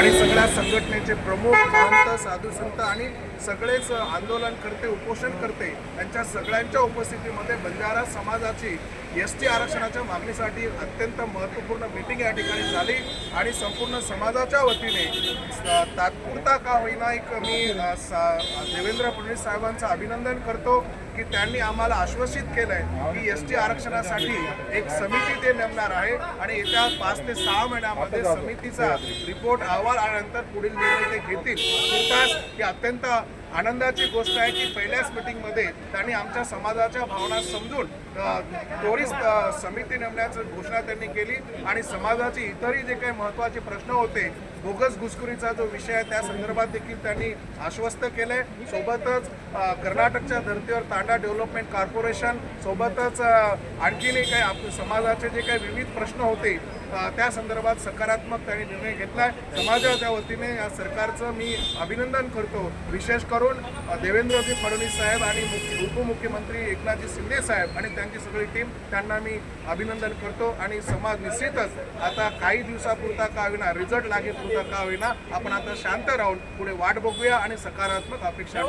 आणि सगळ्या संघटनेचे प्रमुख महंत साधू संत आणि सगळेच आंदोलनकर्ते उपोषणकर्ते यांच्या सगळ्यांच्या उपस्थितीमध्ये बंजारा समाजाची ST आरक्षणाच्या मागणीसाठी अत्यंत महत्त्वपूर्ण मीटिंग या ठिकाणी झाली आणि संपूर्ण समाजाच्या वतीने तात्पुरता का होईना एक मी देवेंद्र फडणवीस साहेबांचं अभिनंदन करतो की त्यांनी आम्हाला आश्वासित केलं आहे की ST आरक्षणासाठी एक समिती ते नेमणार आहे आणि येत्या 5 ते 6 महिन्यामध्ये समितीचा रिपोर्ट अहवाल आल्यानंतर पुढील निर्णय ते घेतील। तुर्तास ही अत्यंत आनंदाची गोष्ट आहे की पहिल्याच मीटिंगमध्ये त्यांनी आमच्या समाजाच्या भावना समजून त्वरित समिती नेमण्याची घोषणा त्यांनी केली आणि समाजाचे इतरही जे काही महत्त्वाचे प्रश्न होते, बोगस घुसखोरीचा जो विषय आहे त्या संदर्भात देखील त्यांनी आश्वस्त केले। सोबतच कर्नाटकच्या धर्तीवर तांडा डेव्हलपमेंट कॉर्पोरेशन सोबतच आणखीनही काही आपल्या समाजाचे जे काही विविध प्रश्न होते त्या संदर्भात सकारात्मक त्यांनी निर्णय घेतला आहे। समाजाच्या वतीने या सरकारचं मी अभिनंदन करतो। विशेष करून देवेंद्रजी फडणवीस साहेब आणि उपमुख्यमंत्री एकनाथजी शिंदे साहेब आणि त्यांची सगळी टीम त्यांना मी अभिनंदन करतो आणि समाज निश्चितच आता काही दिवसापुरता का होईना रिझल्ट लागेपुरता का होईना आपण आता शांत राहून पुढे वाट बघूया आणि सकारात्मक अपेक्षा